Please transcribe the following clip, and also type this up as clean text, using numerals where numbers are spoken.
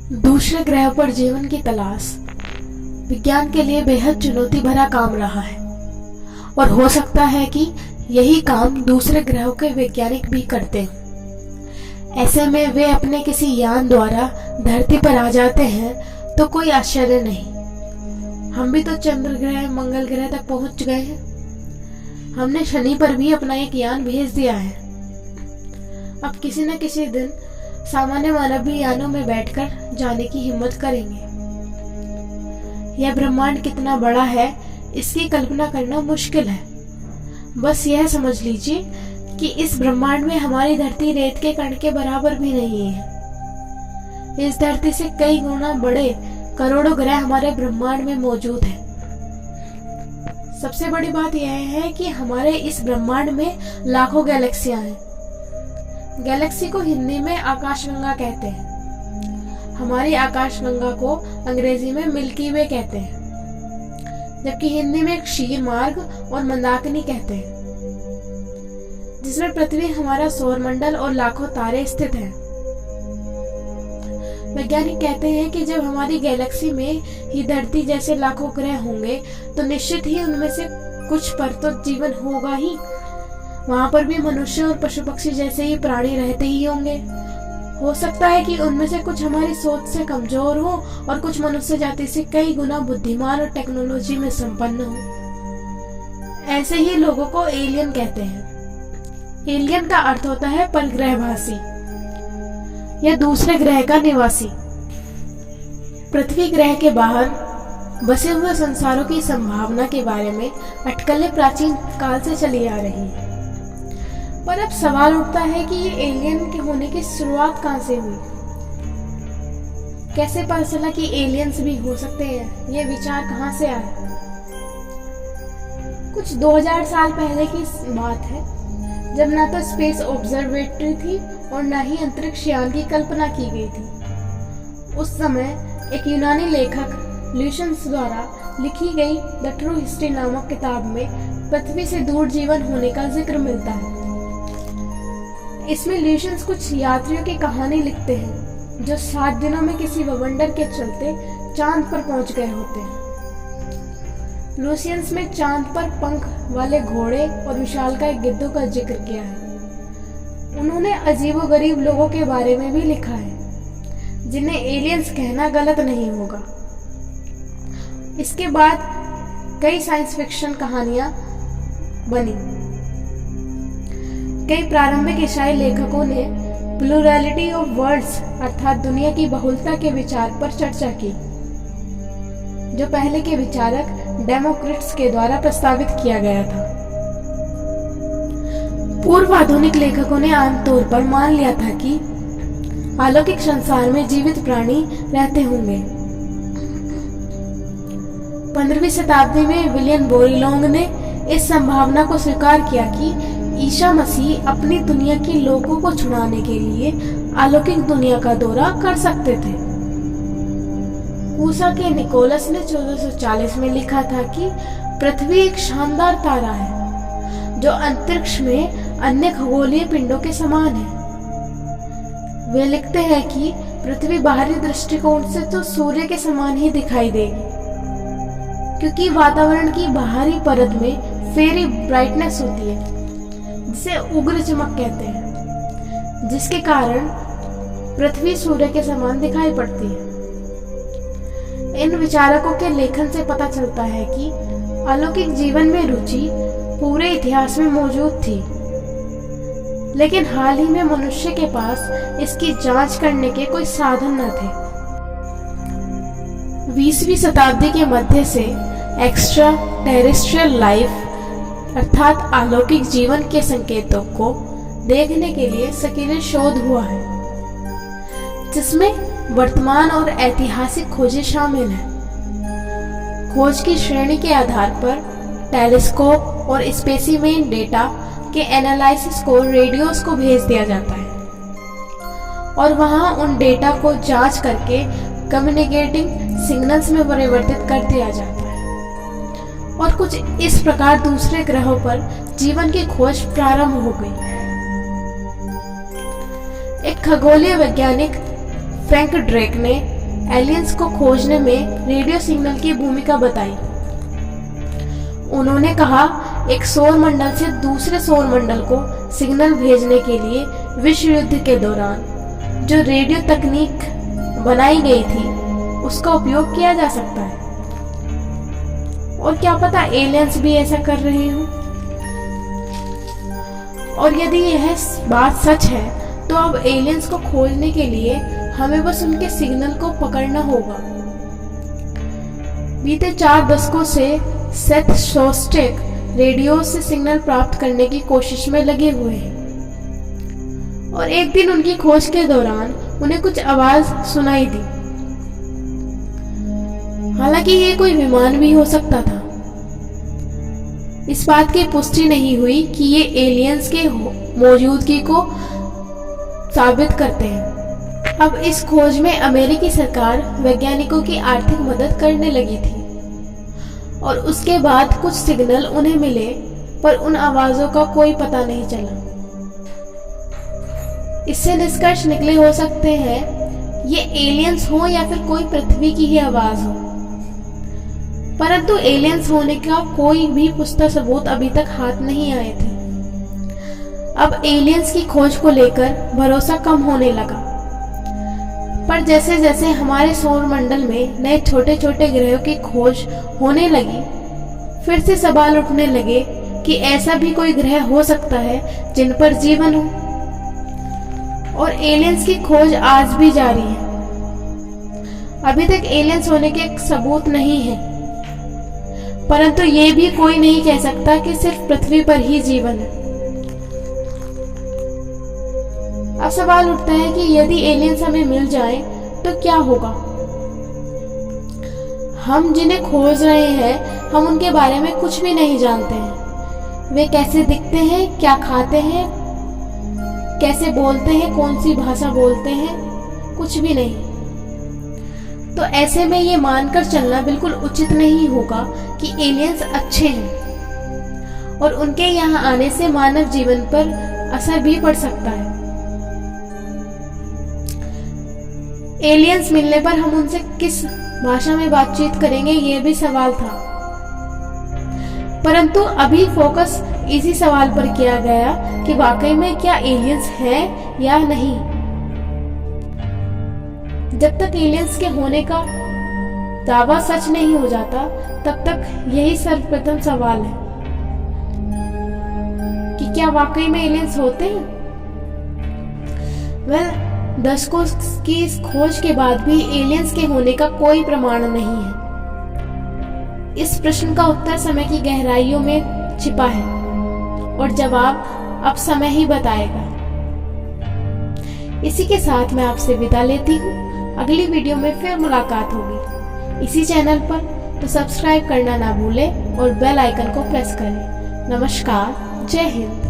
दूसरे ग्रह पर जीवन की तलाश विज्ञान के लिए बेहद चुनौती भरा काम रहा है और हो सकता है कि यही काम दूसरे ग्रहों के वैज्ञानिक भी करते हैं। ऐसे में वे अपने किसी यान द्वारा धरती पर आ जाते हैं तो कोई आश्चर्य नहीं। हम भी तो चंद्र ग्रह, मंगल ग्रह तक पहुंच गए हैं। हमने शनि पर भी अपना एक यान भेज दिया है। अब किसी न किसी दिन सामान्य मानव भी यानों में बैठकर जाने की हिम्मत करेंगे। यह ब्रह्मांड कितना बड़ा है इसकी कल्पना करना मुश्किल है। बस यह समझ लीजिए कि इस ब्रह्मांड में हमारी धरती रेत के कण के बराबर भी नहीं है। इस धरती से कई गुना बड़े करोड़ों ग्रह हमारे ब्रह्मांड में मौजूद हैं। सबसे बड़ी बात यह है कि हमारे इस ब्रह्मांड में लाखों गैलेक्सियां हैं। गैलेक्सी को हिंदी में आकाशगंगा कहते हैं। हमारी आकाशगंगा को अंग्रेजी में मिल्की वे कहते हैं, जबकि हिंदी में क्षीर मार्ग और मंदाकिनी कहते हैं, जिसमें पृथ्वी, हमारा सौरमंडल और लाखों तारे स्थित हैं। वैज्ञानिक कहते हैं कि जब हमारी गैलेक्सी में ही धरती जैसे लाखों ग्रह होंगे तो निश्चित ही उनमें से कुछ पर तो जीवन होगा ही। वहां पर भी मनुष्य और पशु पक्षी जैसे ही प्राणी रहते ही होंगे। हो सकता है कि उनमें से कुछ हमारी सोच से कमजोर हो और कुछ मनुष्य जाति से कई गुना बुद्धिमान और टेक्नोलॉजी में संपन्न हो। ऐसे ही लोगों को एलियन कहते हैं। एलियन का अर्थ होता है परग्रहवासी या दूसरे ग्रह का निवासी। पृथ्वी ग्रह के बाहर बसे हुए संसारों की संभावना के बारे में अटकलें प्राचीन काल से चली आ रही है। पर अब सवाल उठता है कि ये एलियन के होने की शुरुआत कहां से हुई? कैसे पता चला कि एलियंस भी हो सकते हैं? ये विचार कहां से आया? कुछ 2000 साल पहले की बात है, जब ना तो स्पेस ऑब्जर्वेटरी थी और ना ही अंतरिक्ष यान की कल्पना की गई थी। उस समय एक यूनानी लेखक ल्यूशियस द्वारा लिखी गई द ट्रू हिस्ट्री नामक किताब में पृथ्वी से दूर जीवन होने का जिक्र मिलता है। इसमें ल्यूशियस कुछ यात्रियों की कहानी लिखते हैं जो 7 दिनों में किसी बवंडर के चलते चांद पर पहुंच गए होते हैं। ल्यूशियस में चांद पर पंख वाले घोड़े और विशालकाय गिद्धों का जिक्र किया है। उन्होंने अजीबोगरीब लोगों के बारे में भी लिखा है जिन्हें एलियंस कहना गलत नहीं होगा। इसके बाद कई साइंस फिक्शन कहानियां बनी। कई प्रारंभिक ईसाई लेखकों ने प्लूरैलिटी ऑफ वर्ड्स अर्थात दुनिया की बहुलता के विचार पर चर्चा की, जो पहले के विचारक डेमोक्रिट्स के द्वारा प्रस्तावित किया गया था। पूर्व आधुनिक लेखकों ने आमतौर पर मान लिया था कि अलौकिक संसार में जीवित प्राणी रहते होंगे। 15वीं शताब्दी में विलियम बोरिलोंग ने इस संभावना को स्वीकार किया कि ईसा मसीह अपनी दुनिया के लोगों को छुड़ाने के लिए अलौकिक दुनिया का दौरा कर सकते थे। ऊसा के निकोलस ने 1440 में लिखा था कि पृथ्वी एक शानदार तारा है जो अंतरिक्ष में अन्य खगोलीय पिंडों के समान है। वे लिखते हैं कि पृथ्वी बाहरी दृष्टिकोण से तो सूर्य के समान ही दिखाई देगी, क्योंकि वातावरण की बाहरी परत में फेरी ब्राइटनेस होती है जिसे उग्र चमक कहते हैं, जिसके कारण पृथ्वी सूर्य के समान दिखाई पड़ती है। इन विचारकों के लेखन से पता चलता है कि अलौकिक जीवन में रुचि पूरे इतिहास में मौजूद थी, लेकिन हाल ही में मनुष्य के पास इसकी जांच करने के कोई साधन न थे। 20वीं शताब्दी के मध्य से एक्स्ट्रा टेरेस्ट्रियल लाइफ अर्थात अलौकिक जीवन के संकेतों को देखने के लिए सक्रिय शोध हुआ है, जिसमें वर्तमान और ऐतिहासिक खोजें शामिल हैं। खोज की श्रेणी के आधार पर टेलीस्कोप और स्पेसिमेन डेटा के एनालिसिस को रेडियोस को भेज दिया जाता है और वहां उन डेटा को जांच करके कम्युनिकेटिंग सिग्नल्स में परिवर्तित कर दिया जाता है और कुछ इस प्रकार दूसरे ग्रहों पर जीवन की खोज प्रारंभ हो गई। एक खगोलीय वैज्ञानिक फ्रैंक ड्रेक ने एलियंस को खोजने में रेडियो सिग्नल की भूमिका बताई। उन्होंने कहा, एक सौर मंडल से दूसरे सौर मंडल को सिग्नल भेजने के लिए विश्व युद्ध के दौरान जो रेडियो तकनीक बनाई गई थी उसका उपयोग किया जा सकता है। और क्या पता एलियंस भी ऐसा कर रहे हों। और यदि यह बात सच है तो अब एलियंस को खोजने के लिए हमें बस उनके सिग्नल को पकड़ना होगा। बीते 4 दशकों से सेथ शोस्टैक रेडियो से सिग्नल प्राप्त करने की कोशिश में लगे हुए हैं और एक दिन उनकी खोज के दौरान उन्हें कुछ आवाज सुनाई दी। हालांकि ये कोई विमान भी हो सकता था। इस बात की पुष्टि नहीं हुई कि ये एलियंस के मौजूदगी को साबित करते हैं। अब इस खोज में अमेरिकी सरकार वैज्ञानिकों की आर्थिक मदद करने लगी थी और उसके बाद कुछ सिग्नल उन्हें मिले, पर उन आवाजों का कोई पता नहीं चला। इससे निष्कर्ष निकले हो सकते हैं ये एलियंस हो या फिर कोई पृथ्वी की ही आवाज हो, परंतु एलियंस होने का कोई भी पुख्ता सबूत अभी तक हाथ नहीं आए थे। अब एलियंस की खोज को लेकर भरोसा कम होने लगा, पर जैसे जैसे हमारे सौर मंडल में नए छोटे छोटे ग्रहों की खोज होने लगी, फिर से सवाल उठने लगे कि ऐसा भी कोई ग्रह हो सकता है जिन पर जीवन हो। और एलियंस की खोज आज भी जारी है। अभी तक एलियंस होने के सबूत नहीं है, परंतु ये भी कोई नहीं कह सकता कि सिर्फ पृथ्वी पर ही जीवन है। अब सवाल उठता है कि यदि एलियंस हमें मिल जाए तो क्या होगा। हम जिन्हें खोज रहे हैं हम उनके बारे में कुछ भी नहीं जानते हैं। वे कैसे दिखते हैं, क्या खाते हैं, कैसे बोलते हैं, कौन सी भाषा बोलते हैं, कुछ भी नहीं। तो ऐसे में ये मानकर चलना बिल्कुल उचित नहीं होगा कि एलियंस अच्छे हैं और उनके यहाँ आने से मानव जीवन पर असर भी पड़ सकता है। एलियंस मिलने पर हम उनसे किस भाषा में बातचीत करेंगे, ये भी सवाल था, परंतु अभी फोकस इसी सवाल पर किया गया कि वाकई में क्या एलियंस हैं या नहीं। जब तक एलियंस के होने का दावा सच नहीं हो जाता तब तक यही सर्वप्रथम सवाल है कि क्या वाकई में एलियंस होते हैं। दशकों की इस खोज के बाद भी एलियंस के होने का कोई प्रमाण नहीं है। इस प्रश्न का उत्तर समय की गहराइयों में छिपा है और जवाब अब समय ही बताएगा। इसी के साथ मैं आपसे विदा लेती हूँ। अगली वीडियो में फिर मुलाकात होगी इसी चैनल पर, तो सब्सक्राइब करना ना भूलें और बेल आइकन को प्रेस करें। नमस्कार, जय हिंद।